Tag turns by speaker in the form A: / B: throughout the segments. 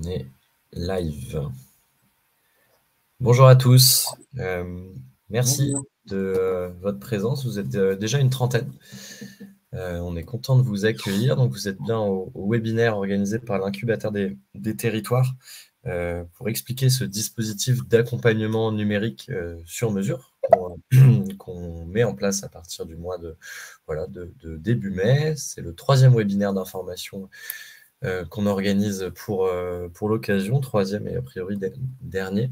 A: est live. Bonjour à tous. Merci de votre présence. Vous êtes déjà une trentaine. On est content de vous accueillir. Donc, vous êtes bien au webinaire organisé par l'incubateur des territoires pour expliquer ce dispositif d'accompagnement numérique sur mesure qu'on met en place à partir du mois de début mai. C'est le 3e webinaire d'information qu'on organise pour l'occasion, 3e et a priori dernier.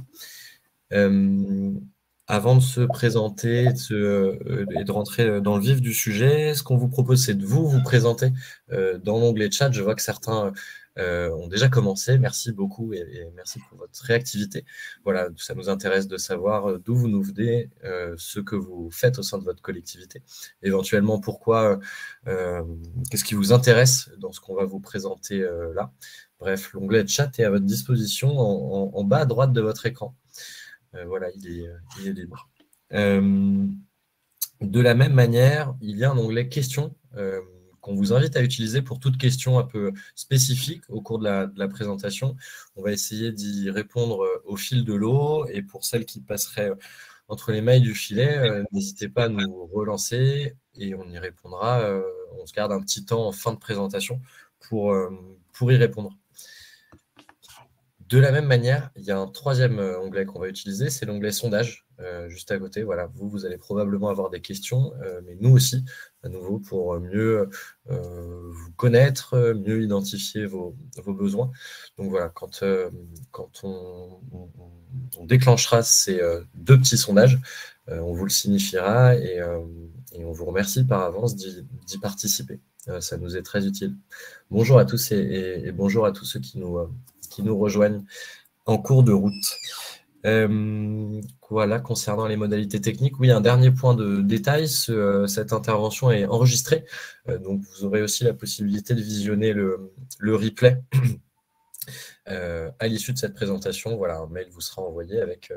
A: Avant de se présenter et de rentrer dans le vif du sujet, ce qu'on vous propose, c'est de vous présenter dans l'onglet chat. Je vois que certains ont déjà commencé. Merci beaucoup et merci pour votre réactivité. Voilà, ça nous intéresse de savoir d'où vous nous venez, ce que vous faites au sein de votre collectivité, éventuellement pourquoi, qu'est-ce qui vous intéresse dans ce qu'on va vous présenter là. Bref, l'onglet chat est à votre disposition en bas à droite de votre écran. Voilà, il est libre. De la même manière, il y a un onglet questions qu'on vous invite à utiliser pour toute question un peu spécifique au cours de la présentation. On va essayer d'y répondre au fil de l'eau, et pour celles qui passeraient entre les mailles du filet, n'hésitez pas à nous relancer et on y répondra. On se garde un petit temps en fin de présentation pour y répondre. De la même manière, il y a un 3e onglet qu'on va utiliser, c'est l'onglet sondage, juste à côté. Voilà, vous allez probablement avoir des questions, mais nous aussi, à nouveau, pour mieux vous connaître, mieux identifier vos besoins. Donc voilà, quand on déclenchera ces 2 petits sondages, on vous le signifiera et on vous remercie par avance d'y participer. Ça nous est très utile. Bonjour à tous et bonjour à tous ceux qui nous rejoignent en cours de route. Voilà, concernant les modalités techniques, oui, un dernier point de détail, cette intervention est enregistrée, donc vous aurez aussi la possibilité de visionner le replay à l'issue de cette présentation. Voilà, un mail vous sera envoyé avec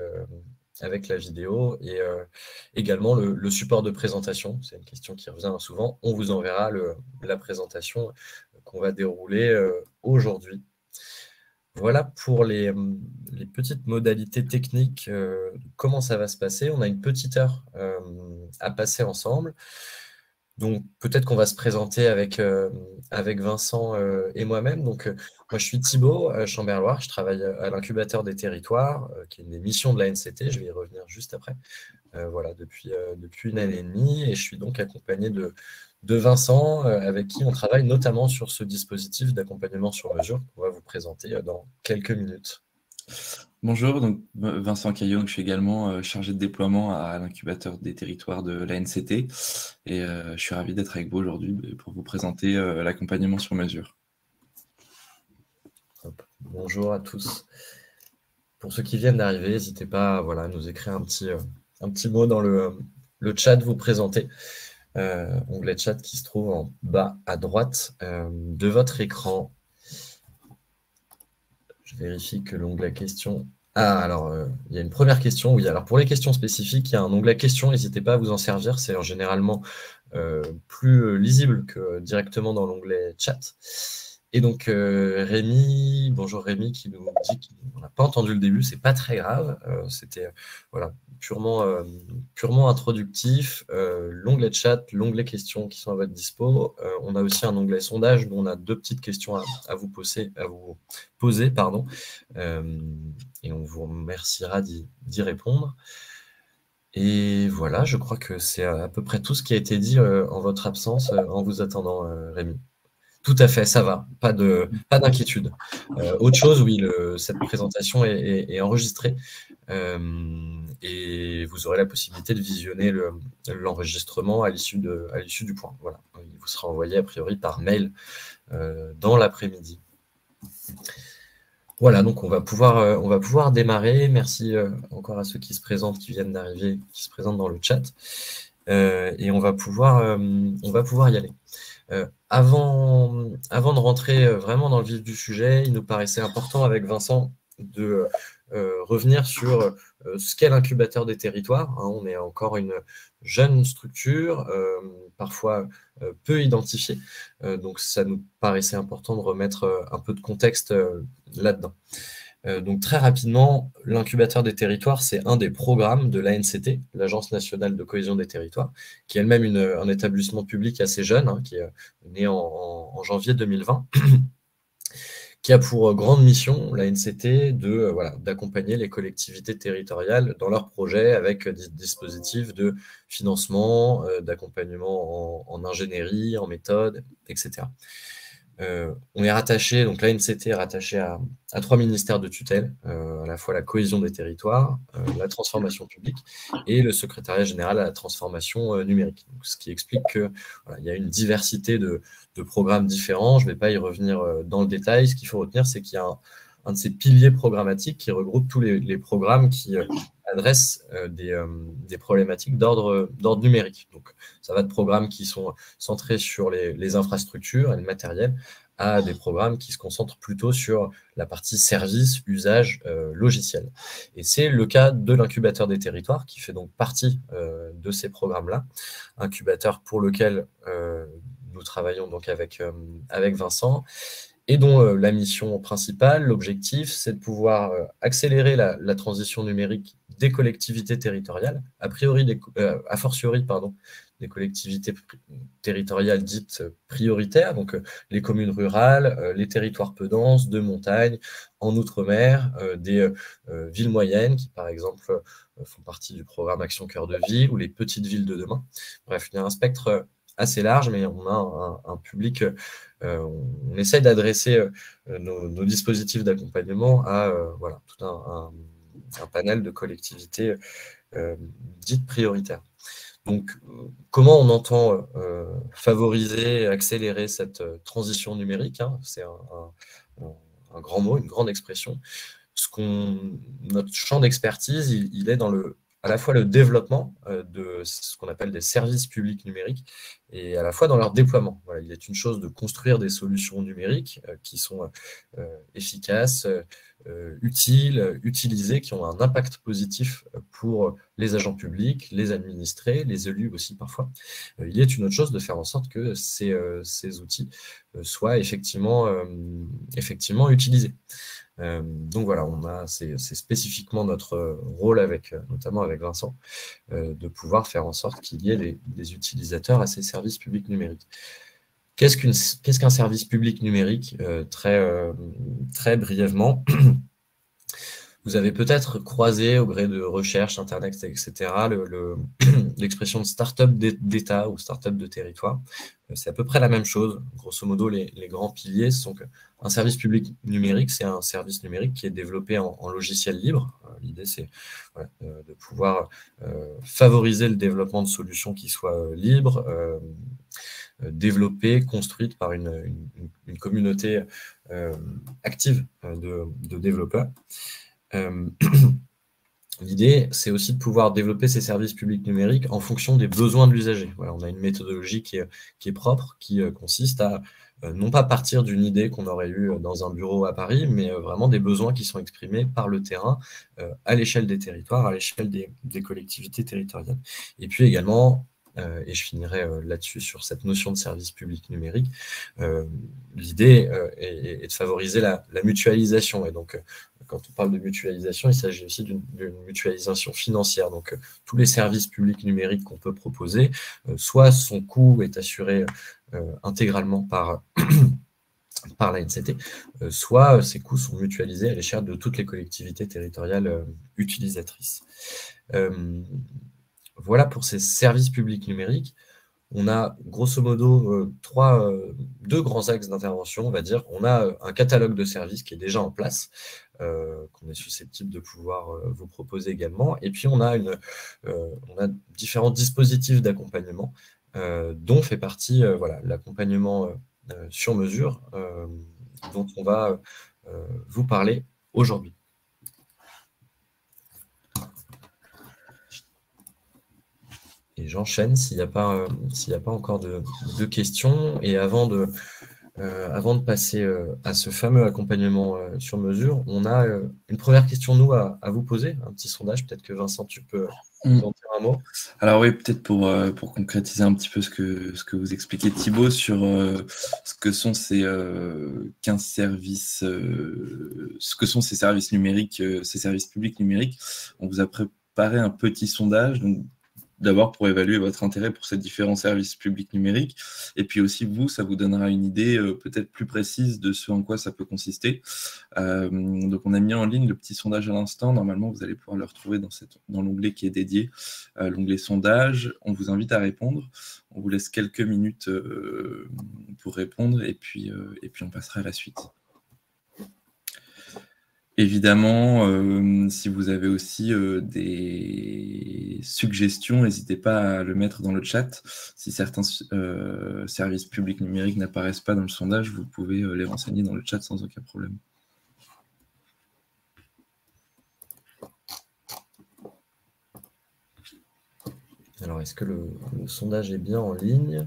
A: la vidéo et également le support de présentation. C'est une question qui revient souvent. On vous enverra la présentation qu'on va dérouler aujourd'hui. Voilà pour les petites modalités techniques, comment ça va se passer. On a une petite heure à passer ensemble. Donc, peut-être qu'on va se présenter avec Vincent et moi-même. Donc, moi, je suis Thibaut Chamberloir. Je travaille à l'incubateur des territoires, qui est une des missions de la NCT. Je vais y revenir juste après. Voilà, depuis une année et demie. Et je suis donc accompagné de Vincent, avec qui on travaille notamment sur ce dispositif d'accompagnement sur mesure qu'on va vous présenter dans quelques minutes.
B: Bonjour, donc Vincent Caillon, je suis également chargé de déploiement à l'incubateur des territoires de la NCT et je suis ravi d'être avec vous aujourd'hui pour vous présenter l'accompagnement sur mesure.
A: Bonjour à tous. Pour ceux qui viennent d'arriver, n'hésitez pas à nous écrire un petit mot dans le chat, vous présenter. Onglet chat qui se trouve en bas à droite de votre écran. Je vérifie que l'onglet questions... Ah, alors, il y a une première question. Oui, alors pour les questions spécifiques, il y a un onglet questions. N'hésitez pas à vous en servir. C'est généralement plus lisible que directement dans l'onglet chat. Et donc, Rémi, bonjour Rémi, qui nous dit qu'on n'a pas entendu le début. C'est pas très grave. C'était purement introductif. L'onglet chat, l'onglet questions qui sont à votre dispo. On a aussi un onglet sondage où on a 2 petites questions à vous poser, et on vous remerciera d'y répondre. Et voilà, je crois que c'est à peu près tout ce qui a été dit en votre absence, en vous attendant, Rémi. Tout à fait, ça va, pas d'inquiétude. Autre chose, oui, cette présentation est enregistrée et vous aurez la possibilité de visionner l'enregistrement à l'issue du point. Voilà, il vous sera envoyé a priori par mail dans l'après-midi. Voilà, donc on va pouvoir démarrer. Merci encore à ceux qui se présentent, qui viennent d'arriver, qui se présentent dans le chat. Et on va pouvoir y aller. Avant de rentrer vraiment dans le vif du sujet, il nous paraissait important avec Vincent de revenir sur ce qu'est l'incubateur des territoires. Hein. On est encore une jeune structure, parfois peu identifiée. Donc, ça nous paraissait important de remettre un peu de contexte là-dedans. Donc, très rapidement, l'incubateur des territoires, c'est un des programmes de l'ANCT, l'Agence nationale de cohésion des territoires, qui est elle-même un établissement public assez jeune, hein, qui est né en janvier 2020. Qui a pour grande mission, la NCT, d'accompagner les collectivités territoriales dans leurs projets avec des dispositifs de financement, d'accompagnement en ingénierie, en méthode, etc. On est rattaché, donc la NCT est rattachée à 3 ministères de tutelle, à la fois la cohésion des territoires, la transformation publique et le secrétariat général à la transformation numérique. Donc, ce qui explique qu'il y a une diversité de programmes différents. Je ne vais pas y revenir dans le détail. Ce qu'il faut retenir, c'est qu'il y a un de ces piliers programmatiques qui regroupe tous les programmes qui adressent des problématiques d'ordre numérique. Donc, ça va de programmes qui sont centrés sur les infrastructures et le matériel à des programmes qui se concentrent plutôt sur la partie service, usage, logiciel. Et c'est le cas de l'incubateur des territoires qui fait donc partie de ces programmes-là. Incubateur pour lequel nous travaillons donc avec Vincent et dont la mission principale, l'objectif, c'est de pouvoir accélérer la transition numérique des collectivités territoriales, a fortiori, des collectivités territoriales dites prioritaires, donc les communes rurales, les territoires peu denses, de montagne, en outre-mer, des villes moyennes qui, par exemple, font partie du programme Action Cœur de Ville, ou les petites villes de demain. Bref, il y a un spectre assez large, mais on a un public, on essaye d'adresser nos dispositifs d'accompagnement à tout un panel de collectivités dites prioritaires. Donc, comment on entend favoriser, accélérer cette transition numérique, hein, c'est un grand mot, une grande expression. Notre champ d'expertise, il est dans à la fois le développement de ce qu'on appelle des services publics numériques et à la fois dans leur déploiement. Voilà, il est une chose de construire des solutions numériques qui sont efficaces, utiles, utilisées, qui ont un impact positif pour les agents publics, les administrés, les élus aussi parfois. Il est une autre chose de faire en sorte que ces outils soient effectivement utilisés. Donc voilà, c'est spécifiquement notre rôle notamment avec Vincent, de pouvoir faire en sorte qu'il y ait des utilisateurs à ces services publics numériques. Qu'est-ce qu'un service public numérique? Très brièvement, vous avez peut-être croisé au gré de recherches, Internet, etc., l'expression de start-up d'État ou start-up de territoire. C'est à peu près la même chose. Grosso modo, les grands piliers sont qu'un service public numérique, c'est un service numérique qui est développé en logiciel libre. L'idée, c'est de pouvoir favoriser le développement de solutions qui soient libres, développées, construites par une communauté active de développeurs. L'idée, c'est aussi de pouvoir développer ces services publics numériques en fonction des besoins de l'usager. Voilà, on a une méthodologie qui est propre, qui consiste à non pas partir d'une idée qu'on aurait eue dans un bureau à Paris, mais vraiment des besoins qui sont exprimés par le terrain, à l'échelle des territoires, à l'échelle des collectivités territoriales. Et puis également, et je finirai là-dessus sur cette notion de service public numérique, l'idée est de favoriser la mutualisation. Et donc, quand on parle de mutualisation, il s'agit aussi d'une mutualisation financière. Donc, tous les services publics numériques qu'on peut proposer, soit son coût est assuré intégralement par la NCT, soit ces coûts sont mutualisés à l'échelle de toutes les collectivités territoriales utilisatrices. Voilà pour ces services publics numériques. On a grosso modo deux grands axes d'intervention, on va dire. On a un catalogue de services qui est déjà en place, qu'on est susceptible de pouvoir vous proposer également. Et puis, on a différents dispositifs d'accompagnement, dont fait partie l'accompagnement sur mesure, dont on va vous parler aujourd'hui. Et j'enchaîne s'il n'y a pas encore de questions. Et avant de avant de passer à ce fameux accompagnement sur mesure, on a une première question, nous, à vous poser, un petit sondage. Peut-être que Vincent, tu peux nous en dire un mot.
B: Alors oui, peut-être pour concrétiser un petit peu ce que vous expliquez, Thibaut, sur ce que sont ces 15 services, ce que sont ces services numériques, ces services publics numériques. On vous a préparé un petit sondage, donc d'abord pour évaluer votre intérêt pour ces différents services publics numériques, et puis aussi vous, ça vous donnera une idée peut-être plus précise de ce en quoi ça peut consister. Donc on a mis en ligne le petit sondage à l'instant. Normalement, vous allez pouvoir le retrouver dans l'onglet qui est dédié, l'onglet sondage. On vous invite à répondre. On vous laisse quelques minutes pour répondre, et puis on passera à la suite. Évidemment, si vous avez aussi des suggestions, n'hésitez pas à le mettre dans le chat. Si certains services publics numériques n'apparaissent pas dans le sondage, vous pouvez les renseigner dans le chat sans aucun problème.
A: Alors, est-ce que le sondage est bien en ligne?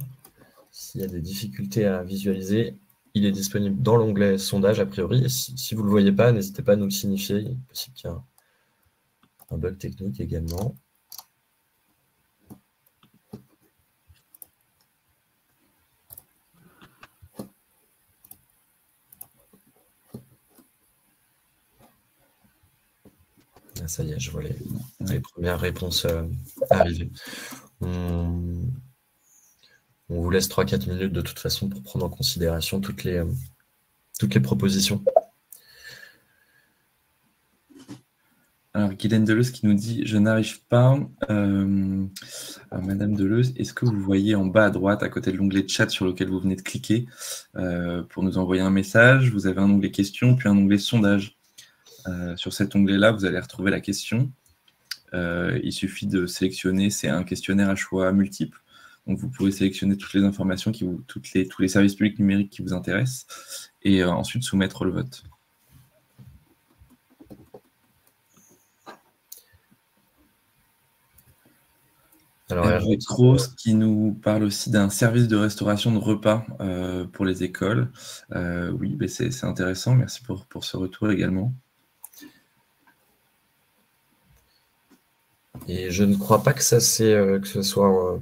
A: S'il y a des difficultés à visualiser, il est disponible dans l'onglet sondage a priori. Et si vous ne le voyez pas, n'hésitez pas à nous le signifier. Il est possible qu'il y ait un bug technique également. Ah, ça y est, je vois les premières réponses arriver. On vous laisse 3-4 minutes de toute façon pour prendre en considération toutes les propositions.
B: Alors, Guylaine Deleuze qui nous dit « Je n'arrive pas ». Madame Deleuze, est-ce que vous voyez en bas à droite, à côté de l'onglet chat sur lequel vous venez de cliquer, pour nous envoyer un message, vous avez un onglet questions, puis un onglet sondage. Sur cet onglet-là, vous allez retrouver la question. Il suffit de sélectionner, c'est un questionnaire à choix multiples. Donc, vous pouvez sélectionner toutes les informations, tous les services publics numériques qui vous intéressent, et ensuite soumettre le vote. Alors, Hervé Cross qui nous parle aussi d'un service de restauration de repas pour les écoles. Oui, c'est intéressant. Merci pour ce retour également.
A: Et je ne crois pas que ce soit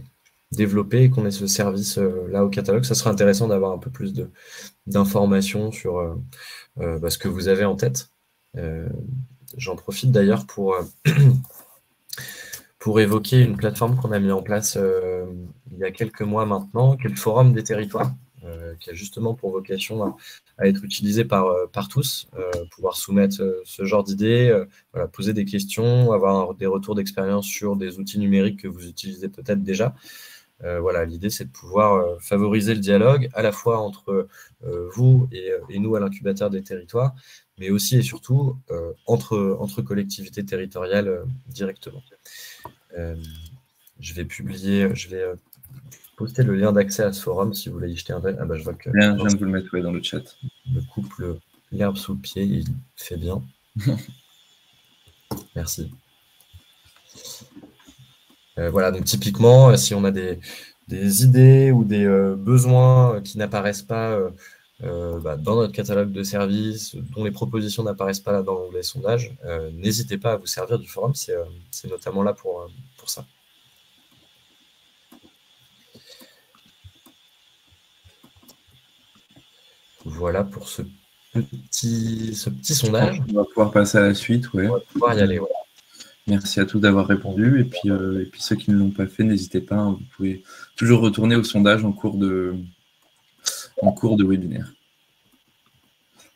A: développé et qu'on ait ce service-là au catalogue. Ça serait intéressant d'avoir un peu plus d'informations sur ce que vous avez en tête. J'en profite d'ailleurs pour évoquer une plateforme qu'on a mis en place il y a quelques mois maintenant, qui est le Forum des territoires, qui a justement pour vocation à être utilisé par tous, pouvoir soumettre ce genre d'idées, poser des questions, avoir des retours d'expérience sur des outils numériques que vous utilisez peut-être déjà. L'idée, c'est de pouvoir favoriser le dialogue à la fois entre vous et nous à l'incubateur des territoires, mais aussi et surtout entre collectivités territoriales directement. Je vais poster le lien d'accès à ce forum si vous voulez y jeter un œil. Ah bah, je vois que
B: je viens de vous le mettre dans le chat.
A: Me coupe l'herbe sous le pied, il fait bien. Merci. Donc typiquement, si on a des idées ou des besoins qui n'apparaissent pas dans notre catalogue de services, dont les propositions n'apparaissent pas là dans l'onglet sondage, n'hésitez pas à vous servir du forum, c'est notamment là pour ça. Voilà pour ce petit sondage.
B: On va pouvoir passer à la suite, ouais.
A: On va pouvoir y aller, ouais.
B: Merci à tous d'avoir répondu. Et puis ceux qui ne l'ont pas fait, n'hésitez pas. Vous pouvez toujours retourner au sondage en cours de webinaire.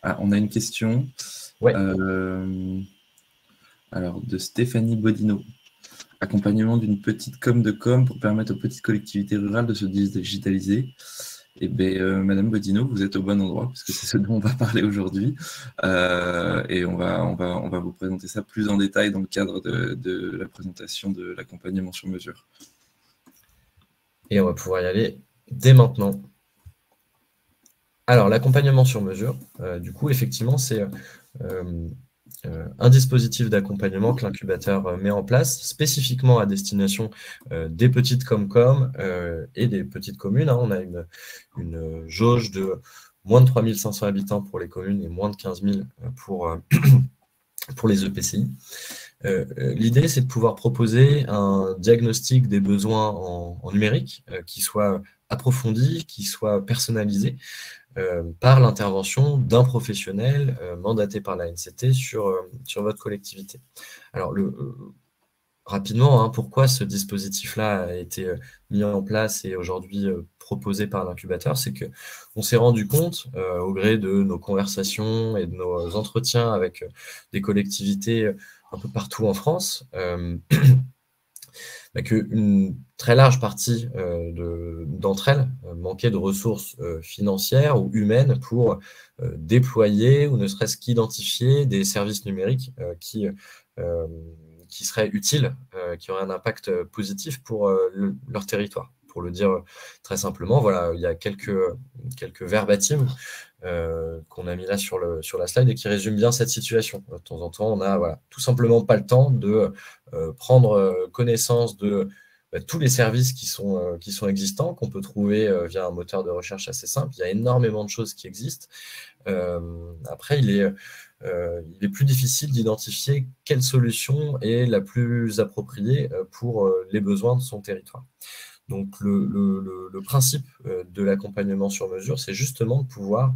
B: Ah, on a une question.
A: Ouais.
B: Alors, de Stéphanie Bodino. Accompagnement d'une petite com pour permettre aux petites collectivités rurales de se digitaliser. Eh bien, Madame Bodino, vous êtes au bon endroit, parce que c'est ce dont on va parler aujourd'hui. Et on va vous présenter ça plus en détail dans le cadre de la présentation de l'accompagnement sur mesure.
A: Et on va pouvoir y aller dès maintenant. Alors, l'accompagnement sur mesure, du coup, effectivement, c'est un dispositif d'accompagnement que l'incubateur met en place spécifiquement à destination des petites Comcom et des petites communes. On a une jauge de moins de 3 500 habitants pour les communes et moins de 15 000 pour les EPCI. L'idée, c'est de pouvoir proposer un diagnostic des besoins en numérique qui soit approfondi, qui soit personnalisé par l'intervention d'un professionnel mandaté par la NCT sur votre collectivité. Alors, rapidement, pourquoi ce dispositif-là a été mis en place et aujourd'hui proposé par l'incubateur, c'est qu'on s'est rendu compte, au gré de nos conversations et de nos entretiens avec des collectivités un peu partout en France, qu'une très large partie d'entre elles manquaient de ressources financières ou humaines pour déployer ou ne serait-ce qu'identifier des services numériques qui seraient utiles, qui auraient un impact positif pour leur territoire. Pour le dire très simplement, voilà, il y a quelques verbatims qu'on a mis là sur la slide et qui résument bien cette situation. De temps en temps, on n'a tout simplement pas le temps de prendre connaissance de tous les services qui sont existants, qu'on peut trouver via un moteur de recherche assez simple. Il y a énormément de choses qui existent. Après, il est plus difficile d'identifier quelle solution est la plus appropriée pour les besoins de son territoire. Donc, le principe de l'accompagnement sur mesure, c'est justement de pouvoir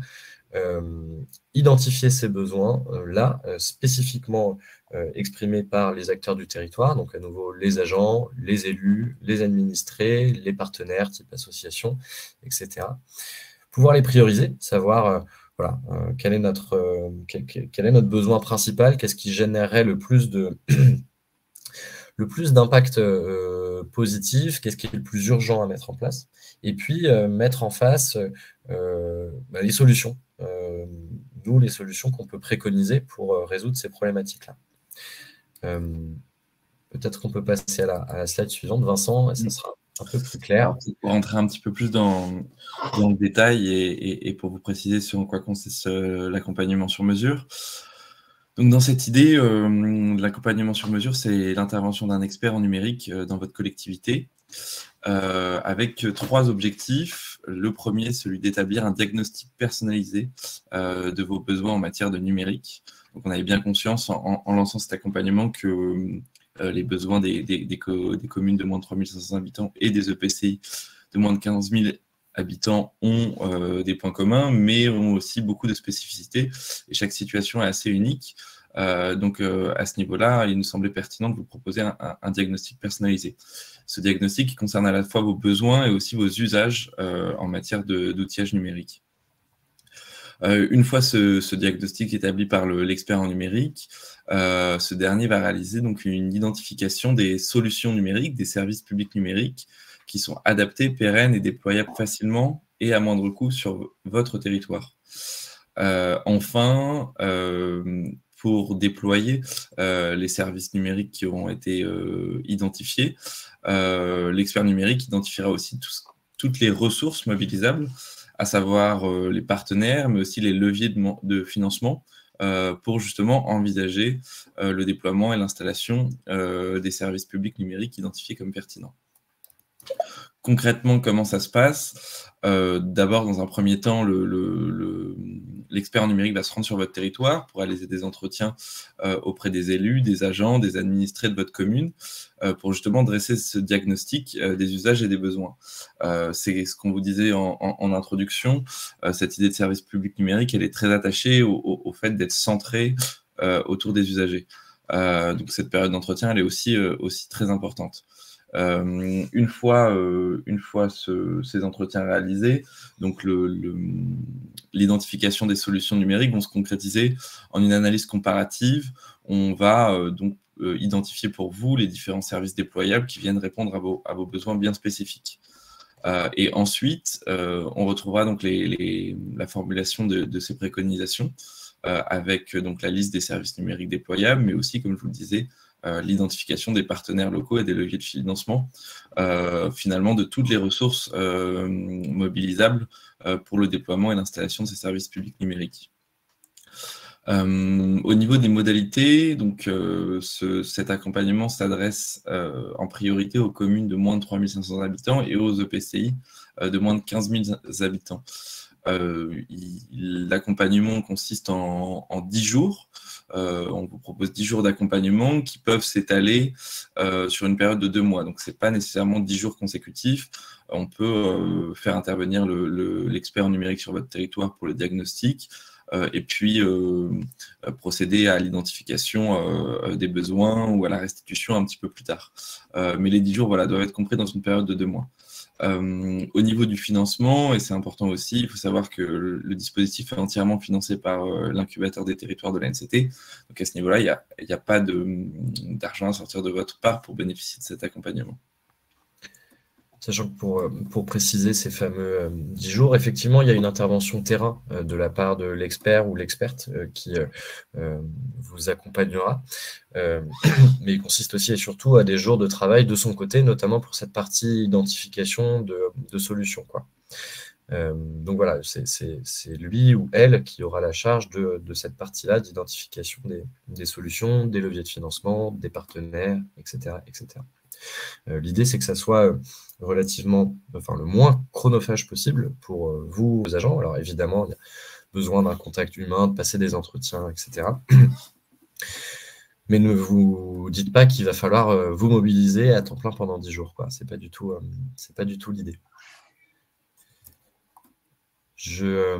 A: identifier ces besoins là, spécifiquement exprimés par les acteurs du territoire, donc à nouveau les agents, les élus, les administrés, les partenaires type association, etc. Pouvoir les prioriser, savoir quel est notre besoin principal, qu'est-ce qui générerait le plus d'impact positif, qu'est-ce qui est le plus urgent à mettre en place, et puis mettre en face les solutions, les solutions qu'on peut préconiser pour résoudre ces problématiques-là. Peut-être qu'on peut passer à la slide suivante, Vincent, et ça sera un peu plus clair.
B: Pour rentrer un petit peu plus dans le détail et pour vous préciser sur en quoi consiste l'accompagnement sur mesure. Donc, dans cette idée, l'accompagnement sur mesure, c'est l'intervention d'un expert en numérique dans votre collectivité avec 3 objectifs. Le premier, celui d'établir un diagnostic personnalisé de vos besoins en matière de numérique. Donc, on avait bien conscience en lançant cet accompagnement que les besoins des communes de moins de 3 500 habitants et des EPCI de moins de 15 000 habitants ont des points communs, mais ont aussi beaucoup de spécificités, et chaque situation est assez unique. Donc, à ce niveau-là, il nous semblait pertinent de vous proposer un diagnostic personnalisé. Ce diagnostic qui concerne à la fois vos besoins et aussi vos usages en matière d'outillage numérique. Une fois ce diagnostic établi par l'expert en numérique, ce dernier va réaliser donc une identification des solutions numériques, des services publics numériques qui sont adaptés, pérennes et déployables facilement et à moindre coût sur votre territoire. Enfin, pour déployer les services numériques qui auront été identifiés, l'expert numérique identifiera aussi toutes les ressources mobilisables, à savoir les partenaires, mais aussi les leviers de financement pour justement envisager le déploiement et l'installation des services publics numériques identifiés comme pertinents. Concrètement, comment ça se passe? D'abord, dans un premier temps, l'expert numérique va se rendre sur votre territoire pour réaliser des entretiens auprès des élus, des agents, des administrés de votre commune, pour justement dresser ce diagnostic des usages et des besoins. C'est ce qu'on vous disait en introduction, cette idée de service public numérique, elle est très attachée au fait d'être centrée autour des usagers. Donc cette période d'entretien, elle est aussi très importante. Une fois ces entretiens réalisés, donc l'identification des solutions numériques vont se concrétiser en une analyse comparative. On va donc identifier pour vous les différents services déployables qui viennent répondre à vos besoins bien spécifiques. Et ensuite, on retrouvera donc la formulation de ces préconisations avec donc la liste des services numériques déployables, mais aussi, comme je vous le disais, l'identification des partenaires locaux et des leviers de financement, finalement de toutes les ressources mobilisables pour le déploiement et l'installation de ces services publics numériques. Au niveau des modalités, donc, cet accompagnement s'adresse en priorité aux communes de moins de 3 500 habitants et aux EPCI de moins de 15 000 habitants. l'accompagnement consiste en 10 jours. On vous propose 10 jours d'accompagnement qui peuvent s'étaler sur une période de 2 mois. Donc, ce n'est pas nécessairement 10 jours consécutifs. On peut faire intervenir l'expert numérique sur votre territoire pour le diagnostic et puis procéder à l'identification des besoins ou à la restitution un petit peu plus tard. Mais les 10 jours doivent être compris dans une période de 2 mois. Au niveau du financement, et c'est important aussi, il faut savoir que le dispositif est entièrement financé par l'incubateur des territoires de l'ANCT. Donc à ce niveau-là, il n'y a pas d'argent à sortir de votre part pour bénéficier de cet accompagnement.
A: Sachant que pour préciser ces fameux 10 jours, effectivement, il y a une intervention terrain de la part de l'expert ou l'experte qui vous accompagnera. Mais il consiste aussi et surtout à des jours de travail de son côté, notamment pour cette partie identification de solutions, quoi. Donc voilà, c'est lui ou elle qui aura la charge de cette partie-là d'identification des solutions, des leviers de financement, des partenaires, etc., etc. L'idée, c'est que ça soit relativement, le moins chronophage possible pour vous, vos agents. Alors évidemment, il y a besoin d'un contact humain, de passer des entretiens, etc. Mais ne vous dites pas qu'il va falloir vous mobiliser à temps plein pendant 10 jours, quoi. C'est pas du tout l'idée. Je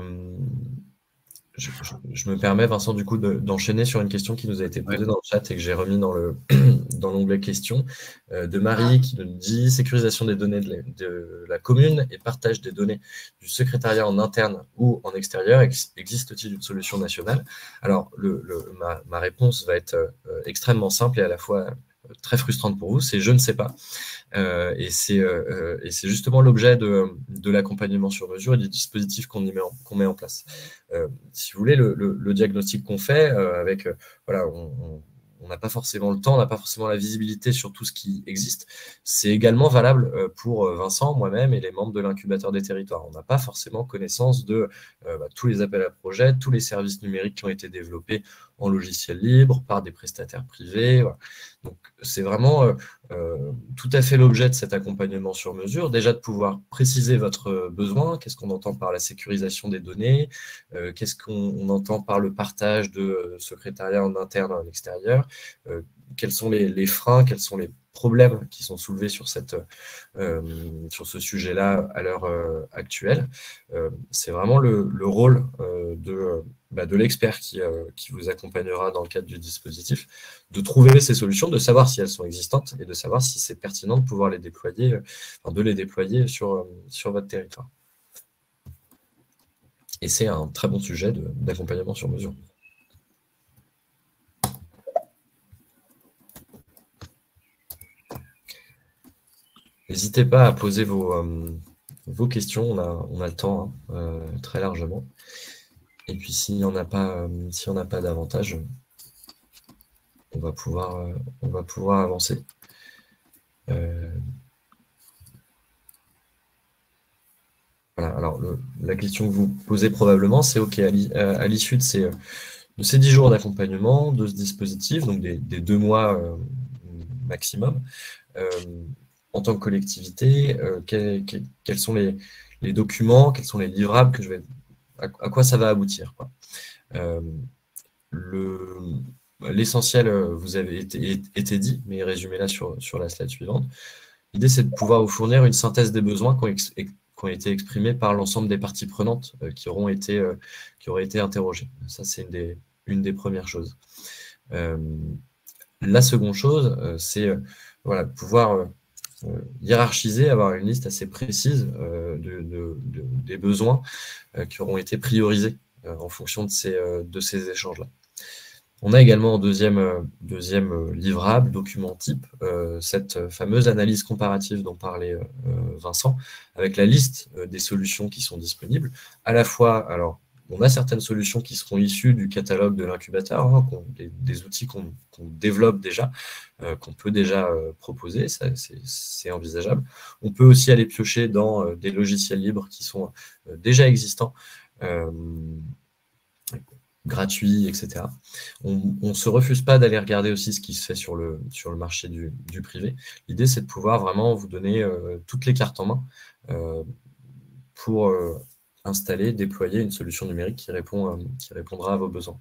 A: me permets, Vincent, du coup, d'enchaîner sur une question qui nous a été posée dans le chat et que j'ai remis dans l'onglet questions, de Marie qui nous dit « Sécurisation des données de la commune et partage des données du secrétariat en interne ou en extérieur, existe-t-il une solution nationale ?» Alors, ma réponse va être extrêmement simple et à la fois très frustrante pour vous, c'est « je ne sais pas ». Et c'est justement l'objet de l'accompagnement sur mesure et du dispositif qu'on met en place. Si vous voulez, le diagnostic qu'on fait, on n'a pas forcément le temps, on n'a pas forcément la visibilité sur tout ce qui existe. C'est également valable pour Vincent, moi-même et les membres de l'incubateur des territoires. On n'a pas forcément connaissance de tous les appels à projets, tous les services numériques qui ont été développés en logiciel libre par des prestataires privés. Voilà. Donc, c'est vraiment tout à fait l'objet de cet accompagnement sur mesure. Déjà, de pouvoir préciser votre besoin, qu'est-ce qu'on entend par la sécurisation des données, qu'est-ce qu'on entend par le partage de secrétariat en interne et en extérieur, quels sont les freins, quels sont les problèmes qui sont soulevés sur ce sujet-là à l'heure actuelle. C'est vraiment le rôle de l'expert qui vous accompagnera dans le cadre du dispositif, de trouver ces solutions, de savoir si elles sont existantes et de savoir si c'est pertinent de pouvoir les déployer, sur votre territoire. Et c'est un très bon sujet d'accompagnement sur mesure. N'hésitez pas à poser vos questions, on a le temps très largement. Et puis s'il n'y en a pas davantage, on va pouvoir avancer. Voilà, alors la question que vous posez probablement, c'est OK, à l'issue de ces 10 jours d'accompagnement, de ce dispositif, donc des 2 mois maximum, en tant que collectivité, quels sont les documents, quels sont les livrables à quoi ça va aboutir, quoi. L'essentiel vous avez été dit, mais résumé là sur la slide suivante. L'idée, c'est de pouvoir vous fournir une synthèse des besoins qui ont été exprimés par l'ensemble des parties prenantes qui auraient été interrogées. Ça, c'est une des premières choses. La seconde chose, c'est pouvoir hiérarchiser, avoir une liste assez précise des besoins qui auront été priorisés en fonction de ces échanges-là. On a également en deuxième livrable, document type, cette fameuse analyse comparative dont parlait Vincent, avec la liste des solutions qui sont disponibles. À la fois, alors, on a certaines solutions qui seront issues du catalogue de l'incubateur, des outils qu'on développe déjà, qu'on peut déjà proposer, c'est envisageable. On peut aussi aller piocher dans des logiciels libres qui sont déjà existants, gratuits, etc. On ne se refuse pas d'aller regarder aussi ce qui se fait sur le marché du privé. L'idée, c'est de pouvoir vraiment vous donner toutes les cartes en main pour installer, déployer une solution numérique qui répondra à vos besoins.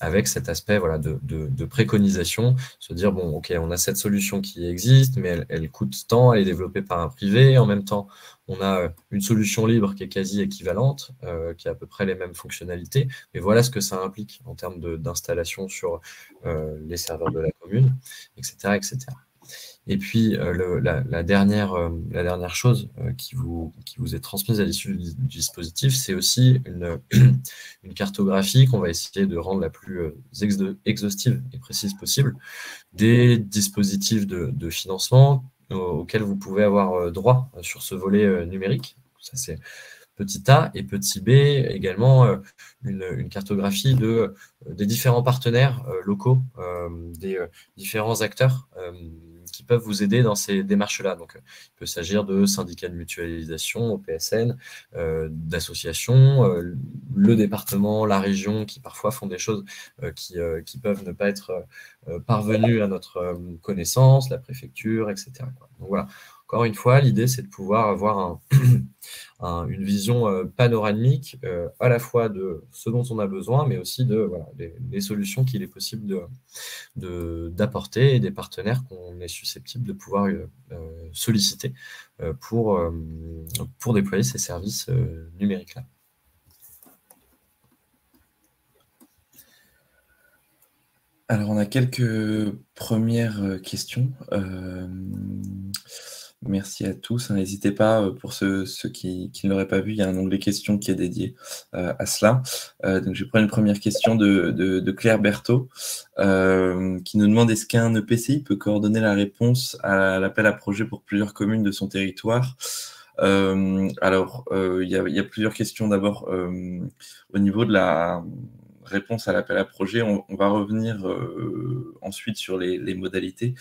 A: Avec cet aspect voilà, de préconisation, se dire, bon, ok, on a cette solution qui existe, mais elle coûte tant, elle est développée par un privé, en même temps, on a une solution libre qui est quasi équivalente, qui a à peu près les mêmes fonctionnalités, mais voilà ce que ça implique en termes d'installation sur les serveurs de la commune, etc. etc. Et puis, la dernière chose qui vous est transmise à l'issue du dispositif, c'est aussi une cartographie qu'on va essayer de rendre la plus exhaustive et précise possible des dispositifs de financement auxquels vous pouvez avoir droit sur ce volet numérique. Ça, c'est petit a, et petit b, également une cartographie des différents partenaires locaux, des différents acteurs qui peuvent vous aider dans ces démarches-là. Donc, il peut s'agir de syndicats de mutualisation, OPSN, d'associations, le département, la région, qui parfois font des choses qui peuvent ne pas être parvenues à notre connaissance, la préfecture, etc. Donc voilà, encore une fois, l'idée, c'est de pouvoir avoir une vision panoramique à la fois de ce dont on a besoin, mais aussi de voilà, les solutions qu'il est possible d'apporter et des partenaires qu'on est susceptible de pouvoir solliciter pour déployer ces services numériques-là.
B: Alors, on a quelques premières questions. Merci à tous. N'hésitez pas, pour ceux qui ne l'auraient pas vu, il y a un onglet questions qui est dédié à cela. Donc, je vais prendre une première question de Claire Berthaud, qui nous demande: est-ce qu'un EPCI peut coordonner la réponse à l'appel à projet pour plusieurs communes de son territoire? Alors, il y a plusieurs questions. D'abord, au niveau de la réponse à l'appel à projet, on va revenir ensuite sur les modalités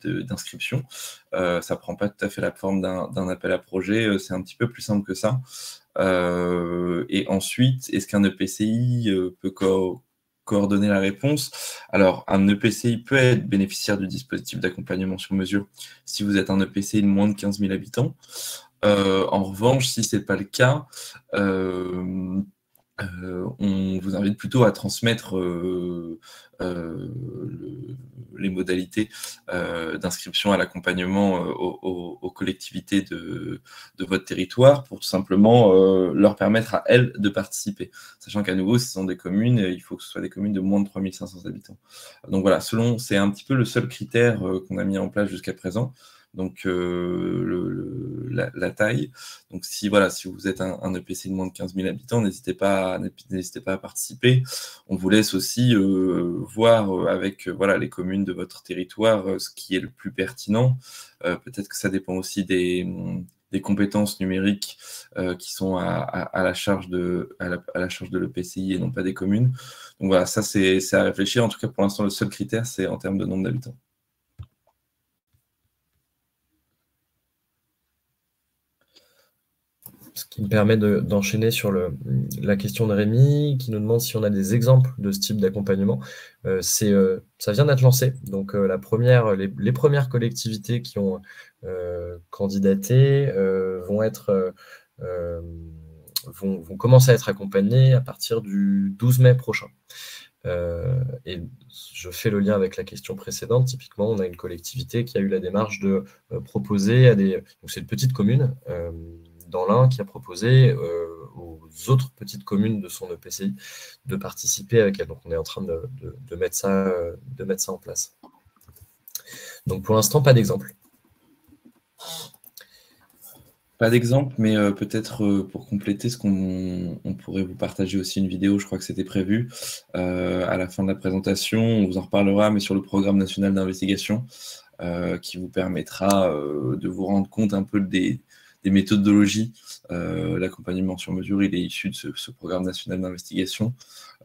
B: d'inscription. Ça ne prend pas tout à fait la forme d'un appel à projet, c'est un petit peu plus simple que ça. Et ensuite, est-ce qu'un EPCI peut coordonner la réponse? Alors, un EPCI peut être bénéficiaire du dispositif d'accompagnement sur mesure si vous êtes un EPCI de moins de 15 000 habitants. En revanche, si ce n'est pas le cas, on vous invite plutôt à transmettre les modalités d'inscription à l'accompagnement aux collectivités de votre territoire pour tout simplement leur permettre à elles de participer. Sachant qu'à nouveau, ce sont des communes, il faut que ce soit des communes de moins de 3500 habitants. Donc voilà, c'est un petit peu le seul critère qu'on a mis en place jusqu'à présent. Donc la taille. Donc si vous êtes un EPCI de moins de 15 000 habitants, n'hésitez pas à participer. On vous laisse aussi voir avec les communes de votre territoire ce qui est le plus pertinent. Peut-être que ça dépend aussi des compétences numériques qui sont à la charge de l'EPCI et non pas des communes. Donc voilà, ça c'est à réfléchir. En tout cas, pour l'instant, le seul critère, c'est en termes de nombre d'habitants.
A: Ce qui me permet d'enchaîner sur la question de Rémi, qui nous demande si on a des exemples de ce type d'accompagnement. Ça vient d'être lancé. Donc, les premières collectivités qui ont candidaté vont commencer à être accompagnées à partir du 12 mai prochain. Et je fais le lien avec la question précédente. Typiquement, on a une collectivité qui a eu la démarche de proposer donc c'est une petite commune dans l'Ain qui a proposé aux autres petites communes de son EPCI de participer avec elle. Donc, on est en train de mettre ça en place. Donc, pour l'instant, pas d'exemple.
B: Pas d'exemple, mais peut-être pour compléter ce qu'on pourrait vous partager aussi une vidéo, je crois que c'était prévu à la fin de la présentation. On vous en reparlera, mais sur le programme national d'investigation qui vous permettra de vous rendre compte un peu des méthodologies. L'accompagnement sur mesure, il est issu de ce programme national d'investigation.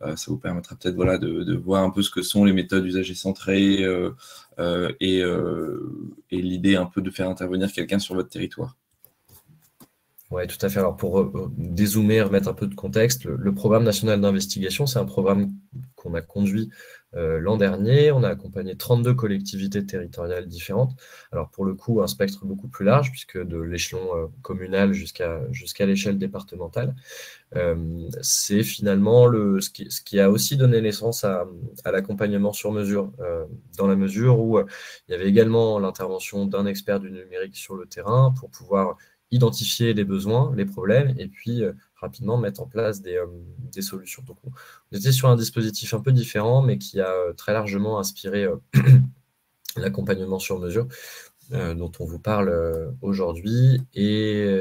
B: Ça vous permettra peut-être de voir un peu ce que sont les méthodes usagers centrées et l'idée un peu de faire intervenir quelqu'un sur votre territoire.
A: Oui, tout à fait. Alors, pour dézoomer, remettre un peu de contexte, le programme national d'investigation, c'est un programme qu'on a conduit l'an dernier. On a accompagné 32 collectivités territoriales différentes. Alors pour le coup, un spectre beaucoup plus large, puisque de l'échelon communal jusqu'à l'échelle départementale. C'est finalement ce qui a aussi donné naissance à l'accompagnement sur mesure, dans la mesure où il y avait également l'intervention d'un expert du numérique sur le terrain pour pouvoir identifier les besoins, les problèmes, et puis rapidement mettre en place des solutions. Donc, on était sur un dispositif un peu différent, mais qui a très largement inspiré l'accompagnement sur mesure, dont on vous parle aujourd'hui. Et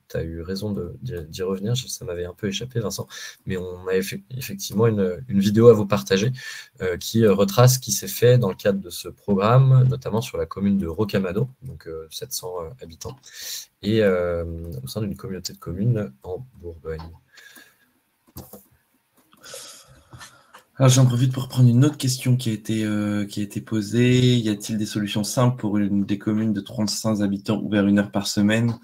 A: tu as eu raison d'y revenir, ça m'avait un peu échappé, Vincent, mais on a effectivement une vidéo à vous partager qui retrace ce qui s'est fait dans le cadre de ce programme, notamment sur la commune de Rocamadour, donc 700 habitants, et au sein d'une communauté de communes en Bourgogne.
B: Alors j'en profite pour prendre une autre question qui a été posée. Y a-t-il des solutions simples pour des communes de 35 habitants ouvertes 1 heure par semaine?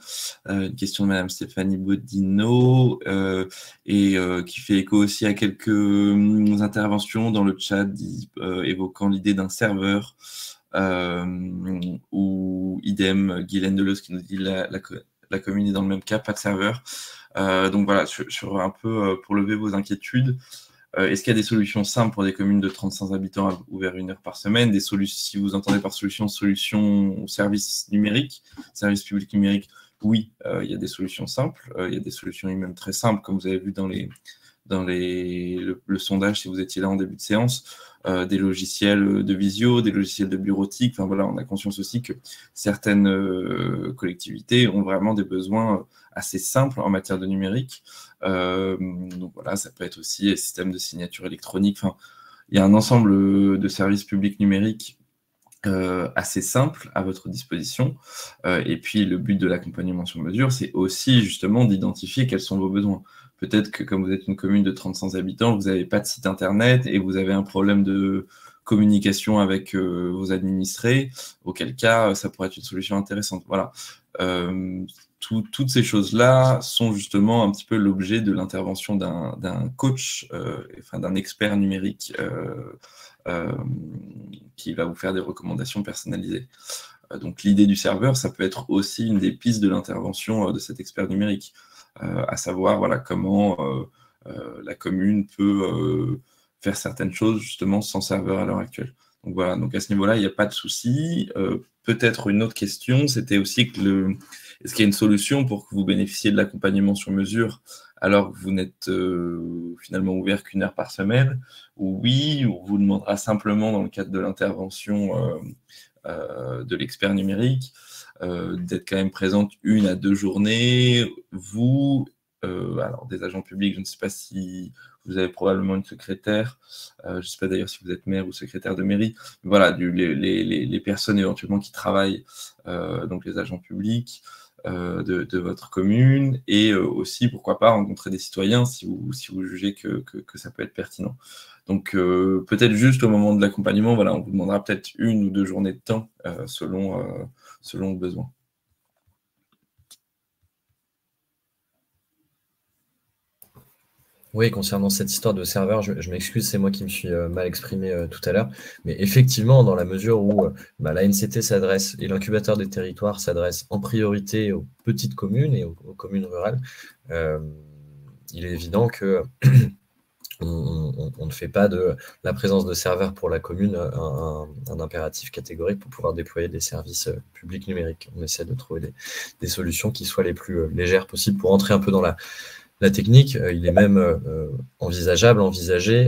B: Une question de Madame Stéphanie Bodino, et qui fait écho aussi à quelques interventions dans le chat évoquant l'idée d'un serveur, ou idem, Guylaine Deleuze qui nous dit la commune est dans le même cas, pas de serveur. Donc voilà, sur un peu pour lever vos inquiétudes. Est-ce qu'il y a des solutions simples pour des communes de 35 habitants ouvertes 1 heure par semaine? Si vous entendez par solution service numérique, service public numérique, oui, il y a des solutions simples. Il y a des solutions même très simples, comme vous avez vu dans le sondage, si vous étiez là en début de séance, des logiciels de visio, des logiciels de bureautique. Enfin voilà, on a conscience aussi que certaines collectivités ont vraiment des besoins assez simples en matière de numérique. Donc voilà, ça peut être aussi un système de signature électronique. Enfin, il y a un ensemble de services publics numériques assez simple à votre disposition. Et puis, le but de l'accompagnement sur mesure, c'est aussi justement d'identifier quels sont vos besoins. Peut-être que comme vous êtes une commune de 35 habitants, vous n'avez pas de site internet et vous avez un problème de communication avec vos administrés, auquel cas, ça pourrait être une solution intéressante. Voilà. Toutes ces choses-là sont justement un petit peu l'objet de l'intervention d'un coach, enfin d'un expert numérique qui va vous faire des recommandations personnalisées. Donc l'idée du serveur, ça peut être aussi une des pistes de l'intervention de cet expert numérique, à savoir voilà, comment la commune peut faire certaines choses justement sans serveur à l'heure actuelle. Donc voilà, donc à ce niveau-là, il n'y a pas de souci. Peut-être une autre question, c'était aussi que est-ce qu'il y a une solution pour que vous bénéficiez de l'accompagnement sur mesure alors que vous n'êtes finalement ouvert qu'1 heure par semaine? Ou oui, on vous demandera simplement dans le cadre de l'intervention de l'expert numérique d'être quand même présente 1 à 2 journées. Vous, alors des agents publics, je ne sais pas si vous avez probablement une secrétaire, je ne sais pas d'ailleurs si vous êtes maire ou secrétaire de mairie. Voilà, les personnes éventuellement qui travaillent, donc les agents publics de votre commune, et aussi, pourquoi pas, rencontrer des citoyens si vous jugez que ça peut être pertinent. Donc, peut-être juste au moment de l'accompagnement, voilà, on vous demandera peut-être 1 ou 2 journées de temps selon le besoin.
A: Oui, concernant cette histoire de serveur, je m'excuse, c'est moi qui me suis mal exprimé tout à l'heure. Mais effectivement, dans la mesure où l'ANCT s'adresse et l'incubateur des territoires s'adresse en priorité aux petites communes et aux communes rurales, il est évident que on ne fait pas de la présence de serveurs pour la commune un impératif catégorique pour pouvoir déployer des services publics numériques. On essaie de trouver des solutions qui soient les plus légères possibles pour entrer un peu dans la technique. Il est même envisagé